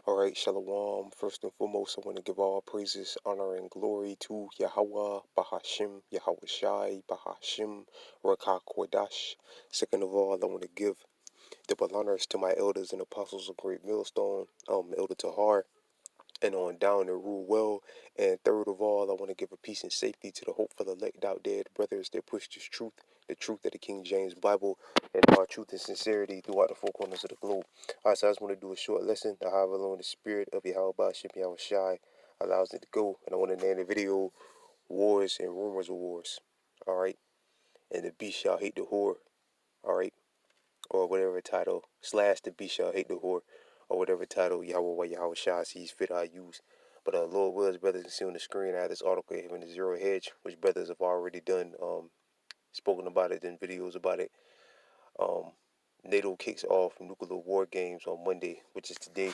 Alright, Shalom. First and foremost, I want to give all praises, honor, and glory to Yahweh, Bahashim, Yahweh Shai, Bahashim, Rakah Kodash. Second of all, I want to give double honors to my elders and apostles of Great Millstone, Elder Tahar, and on down to rule well. And third of all, I want to give a peace and safety to the hopeful elect out there, the brothers that push this truth, the truth of the King James Bible, and our truth and sincerity throughout the four corners of the globe. All right, so I just want to do a short lesson to however long the spirit of Yahweh Bashim Yahweh Shai allows it to go. And I want to name the video Wars and Rumors of Wars. All right, and the beast shall hate the whore. All right, or whatever title, / the beast shall hate the whore, or whatever title Yahweh Shai sees fit I use. But Lord wills, brothers, can see on the screen, I have this article here in the Zero Hedge, which brothers have already done, spoken about it, done videos about it. NATO kicks off nuclear war games on Monday, which is today.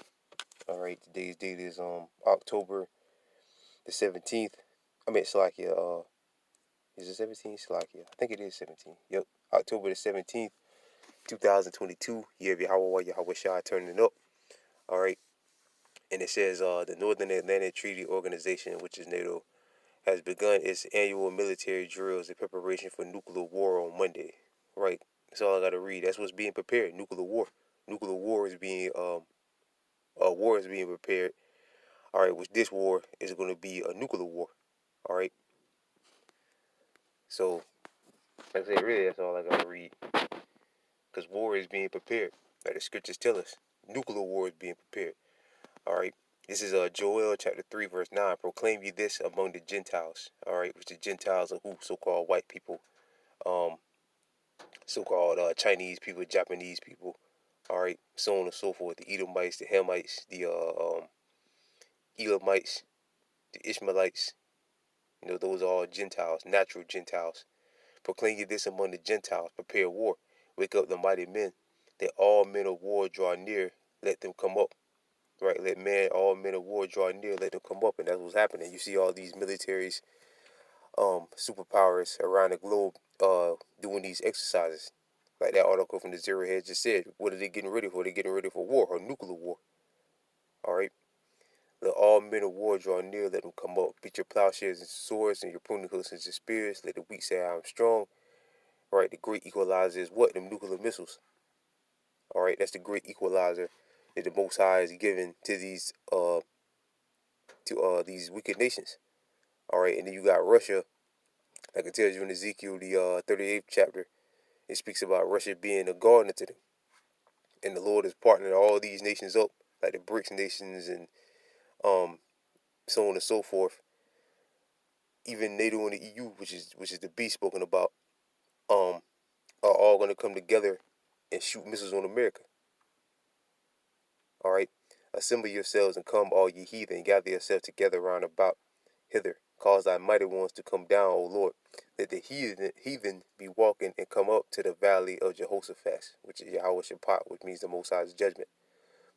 All right, today's date is October the 17th. I mean, Salakia, is it 17th? Salakia, I think it is 17th. Yep, October the 17th, 2022. Year of Yahweh Shai turning up. All right. And it says the Northern Atlantic Treaty Organization, which is NATO, has begun its annual military drills in preparation for nuclear war on Monday. Right. That's all I got to read. That's what's being prepared. Nuclear war. Nuclear war is being war is being prepared. All right. Which this war is going to be a nuclear war. All right. So, like I say, really, that's all I got to read. Because war is being prepared. Like the scriptures tell us, nuclear war is being prepared. All right. This is Joel chapter 3, verse 9. Proclaim ye this among the Gentiles. All right. Which the Gentiles are who? So-called white people. So-called Chinese people, Japanese people. All right. So on and so forth. The Edomites, the Hamites, the Elamites, the Ishmaelites. You know, those are all Gentiles, natural Gentiles. Proclaim ye this among the Gentiles. Prepare war. Wake up the mighty men. That all men of war draw near. Let them come up. Right, let all men of war draw near, let them come up, and that's what's happening. You see all these militaries, superpowers around the globe, doing these exercises. Like that article from the Zero Hedge just said, what are they getting ready for? They're getting ready for war, or nuclear war. All right, let all men of war draw near, let them come up. Beat your plowshares and swords, and your pruning hooks and your spears. Let the weak say, I am strong. All right, the great equalizer is what? Them nuclear missiles. All right, that's the great equalizer that the Most High is giving to these these wicked nations. All right, and then you got Russia. Like it tells you in Ezekiel, the 38th chapter, it speaks about Russia being a gardener to them, and the Lord is partnering all these nations up, like the BRICS nations and um so on and so forth. Even NATO and the EU, which is the beast spoken about, um, are all going to come together and shoot missiles on America. All right, assemble yourselves and come, all ye heathen, gather yourselves together round about hither. Cause thy mighty ones to come down, O Lord. Let the heathen be walking and come up to the valley of Jehoshaphat, which is Yahweh Shaphat, which means the Most High's judgment.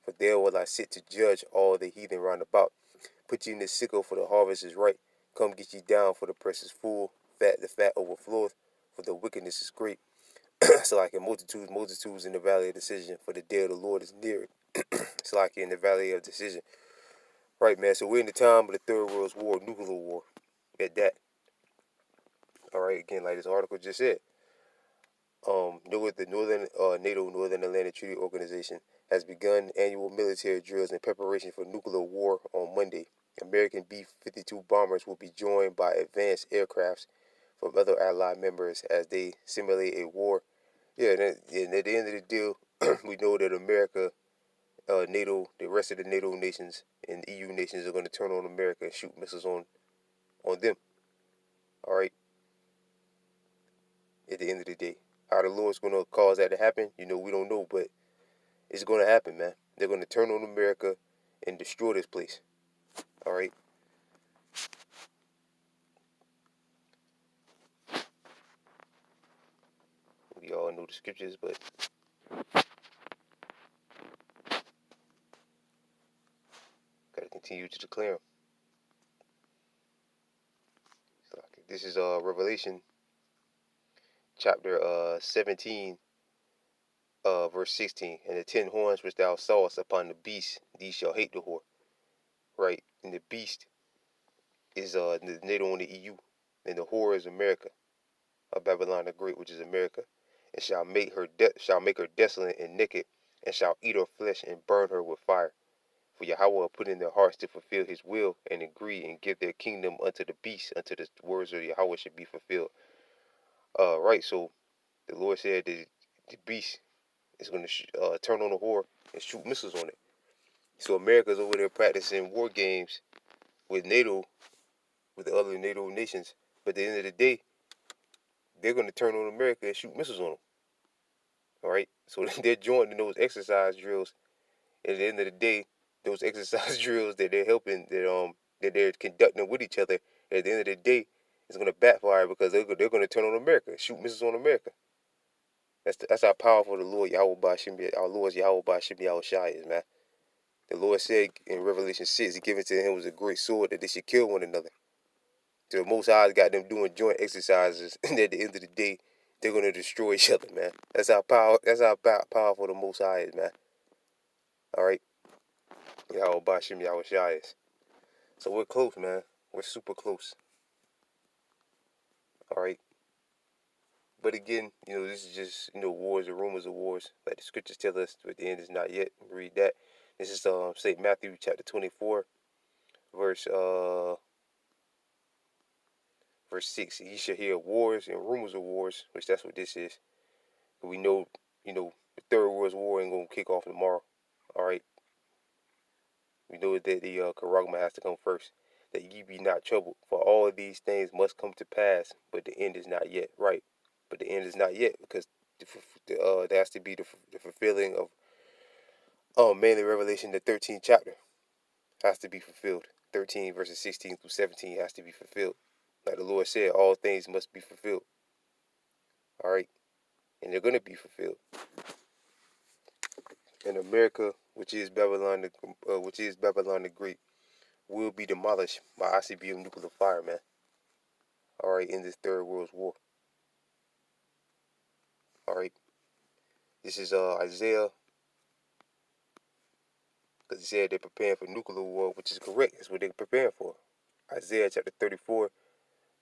For there will I sit to judge all the heathen round about. Put ye in the sickle, for the harvest is ripe. Come get ye down, for the press is full. The fat overfloweth, for the wickedness is great. So like in multitudes in the valley of decision, for the day of the Lord is near it. It's like in the valley of decision. Right, man. So we're in the time of the Third World War, nuclear war. At that. All right, again, like this article just said, the NATO Northern Atlantic Treaty Organization has begun annual military drills in preparation for nuclear war on Monday. American B-52 bombers will be joined by advanced aircrafts from other allied members as they simulate a war. Yeah, and at the end of the deal, we know that America, NATO, the rest of the NATO nations and EU nations are going to turn on America and shoot missiles on them. All right. At the end of the day, how the Lord's going to cause that to happen, we don't know, but it's going to happen, man. They're going to turn on America and destroy this place. All right. We all know the scriptures, but got to continue to declare them. So, this is Revelation chapter 17, verse 16, and the 10 horns which thou sawest upon the beast, these shall hate the whore. Right? And the beast is the NATO and the EU, and the whore is America, Babylon the Great, which is America, and shall make her desolate and naked, and shall eat her flesh and burn her with fire. For Yahweh put in their hearts to fulfill his will and agree and give their kingdom unto the beast, until the words of Yahweh should be fulfilled. Right, so the Lord said that the beast is going to turn on the whore and shoot missiles on it. So America's over there practicing war games with NATO, with the other NATO nations. But at the end of the day, they're going to turn on America and shoot missiles on them. All right, so they're joining those exercise drills. And at the end of the day, those exercise drills that they're helping, that they're conducting with each other, at the end of the day, it's going to backfire because they're going to turn on America, shoot missiles on America. That's how powerful the Lord Yahweh Bashim, our Lord Yahweh Bashim Yahweh Shai is, man. The Lord said in Revelation 6, he given to him was a great sword that they should kill one another. So the Most High got them doing joint exercises, and at the end of the day, they're gonna destroy each other, man. That's how powerful the Most High is, man. All right, Yahweh Bashim Yahweh Shai is. So we're close, man. We're super close. All right. But again, this is just, wars and rumors of wars. Like the scriptures tell us, but the end is not yet. Read that. This is St. Matthew chapter 24, verse 6. Ye shall hear wars and rumors of wars, which that's what this is. But we know, the Third World War ain't gonna kick off tomorrow. All right. We know that the Karagma has to come first. That ye be not troubled, for all of these things must come to pass, but the end is not yet. Right. But the end is not yet, because there has to be the fulfilling of mainly Revelation, the 13th chapter has to be fulfilled. 13 verses 16 through 17 has to be fulfilled. Like the Lord said, all things must be fulfilled. All right, and they're gonna be fulfilled. And America, which is Babylon, the Great, will be demolished by ICBM nuclear fire, man. All right, in this Third World War. All right, this is Isaiah, because he said they're preparing for nuclear war, which is correct. That's what they're preparing for. Isaiah chapter 34,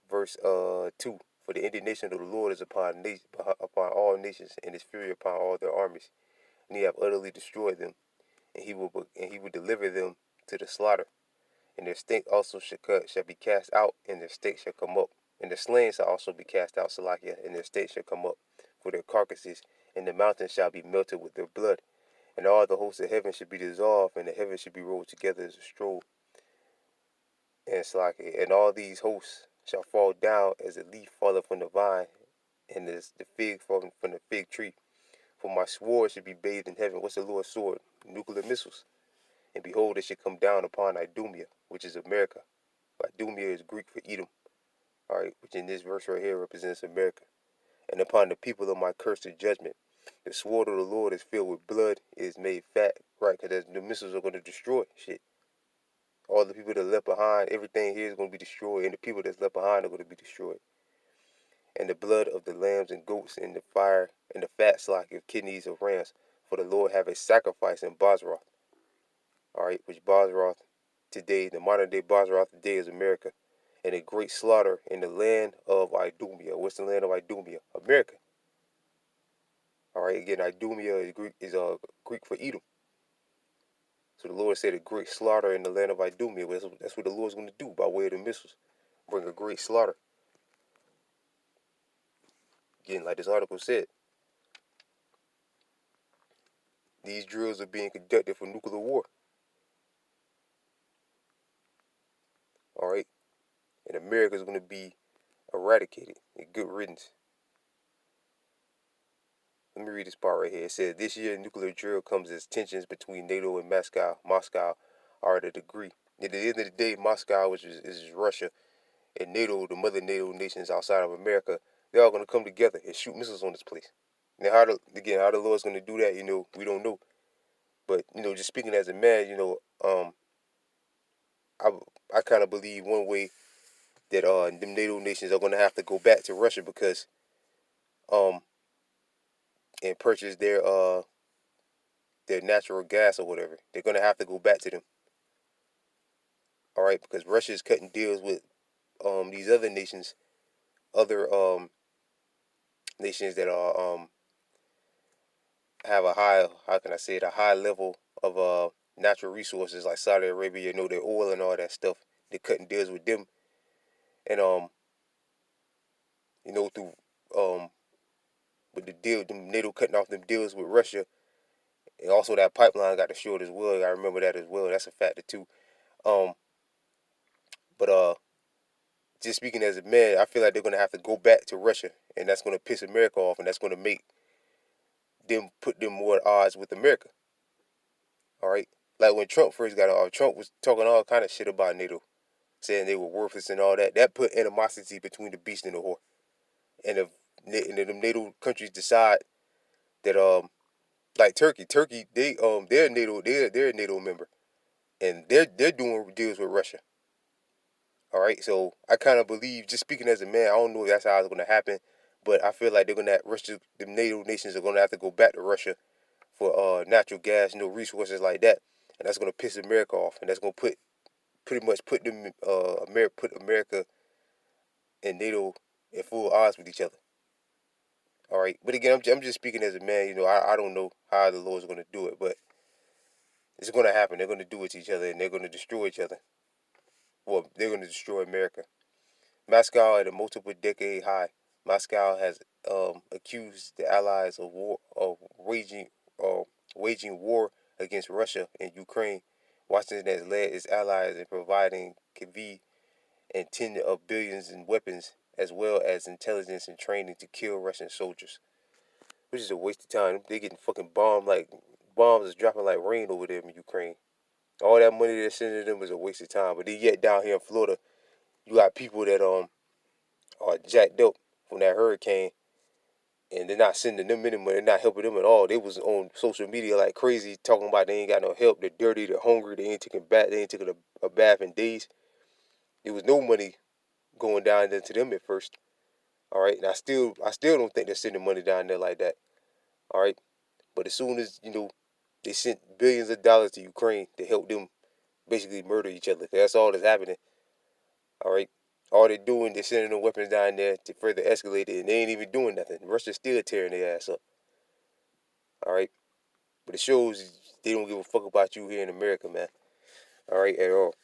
verse 2. For the indignation of the Lord is upon all nations, and his fury upon all their armies, and he have utterly destroyed them, and he will deliver them to the slaughter, and their stink also shall be cast out, and their stink shall come up, and their slain shall also be cast out, Salakia, and their stink shall come up, for their carcasses, and the mountains shall be melted with their blood, and all the hosts of heaven should be dissolved, and the heavens should be rolled together as a straw, and Salakia, and all these hosts shall fall down as a leaf falleth from the vine, and as the fig falling from the fig tree. For my sword should be bathed in heaven. What's the Lord's sword? Nuclear missiles. And behold, it should come down upon Idumea, which is America. Idumea is Greek for Edom. All right, which in this verse right here represents America. And upon the people of my cursed judgment. The sword of the Lord is filled with blood, is made fat, right? Because the missiles are going to destroy shit. All the people that are left behind, everything here is going to be destroyed, and the people that's left behind are going to be destroyed. And the blood of the lambs and goats, and the fire, and the fat slack of kidneys of rams. For the Lord have a sacrifice in Basra. All right, which Basra today, the modern day Basra today is America. And a great slaughter in the land of Idumea. What's the land of Idumea? America. All right, again, Idumea is Greek for Edom. So the Lord said a great slaughter in the land of Idumea. That's what the Lord's going to do by way of the missiles. Bring a great slaughter. Again, like this article said, these drills are being conducted for nuclear war. All right, and America is going to be eradicated. Good riddance. Let me read this part right here. It says, this year nuclear drill comes as tensions between NATO and Moscow are at a degree. At the end of the day, Moscow, which is Russia, and NATO, the mother NATO nations outside of America, they're all going to come together and shoot missiles on this place. Now, how the Lord's going to do that, we don't know. But, just speaking as a man, I kind of believe one way that them NATO nations are going to have to go back to Russia because and purchase their natural gas or whatever. They're gonna have to go back to them. All right, because Russia is cutting deals with these other nations, other nations that are have a high, how can I say it, a high level of natural resources like Saudi Arabia, their oil and all that stuff. They're cutting deals with them, and through um with the deal, them NATO cutting off them deals with Russia, and also that pipeline got destroyed as well. I remember that as well. That's a factor too. Um, but just speaking as a man, I feel like they're gonna have to go back to Russia, and that's gonna piss America off, and that's gonna make them put them more at odds with America. All right, like when Trump first got off, Trump was talking all kind of shit about NATO, saying they were worthless and all that. That put animosity between the beast and the whore. And if them NATO countries decide that like Turkey they're a NATO member, and they're doing deals with Russia. All right, so I kind of believe, just speaking as a man, I don't know if that's how it's going to happen, but I feel like they're going to Russia, the NATO nations are going to have to go back to Russia for natural gas, resources like that, and that's going to piss America off, and that's going to pretty much put them put America and NATO in full odds with each other. All right, but again, I'm just speaking as a man. I don't know how the Lord's going to do it, but it's going to happen. They're going to do it to each other, and they're going to destroy each other. Well, they're going to destroy America. Moscow at a multiple decade high. Moscow has accused the allies of war of waging war against Russia and Ukraine. Washington has led its allies in providing Kyiv and tens of billions in weapons, as well as intelligence and training to kill Russian soldiers, which is a waste of time. They getting fucking bombed, like bombs is dropping like rain over there in Ukraine. All that money they're sending them is a waste of time. But then yet down here in Florida, you got people that are jacked up from that hurricane, and they're not sending them any money. They're not helping them at all. They was on social media like crazy, talking about they ain't got no help. They're dirty. They're hungry. They ain't taking bath. They ain't taking a bath in days. There was no money going down there to them at first. All right, and I still don't think they're sending money down there like that. All right, but as soon as they sent billions of dollars to Ukraine to help them basically murder each other. That's all that's happening. All right. All they're doing, they're sending the weapons down there to further escalate it, and they ain't even doing nothing. Russia's still tearing their ass up. All right. But it shows they don't give a fuck about you here in America, man. All right, at all.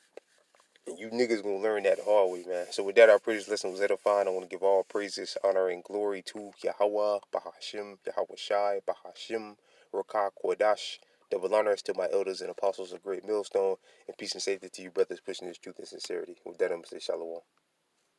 And you niggas gonna learn that the hard way, man. So with that, our previous lesson was edifying. I want to give all praises, honor, and glory to Yahweh, Bahashim, Yahweh Shai, Bahashim, Rakah, Kodash. Double honors to my elders and apostles of Great Millstone, and peace and safety to you brothers pushing this truth and sincerity. With that, I'm going to say shalom.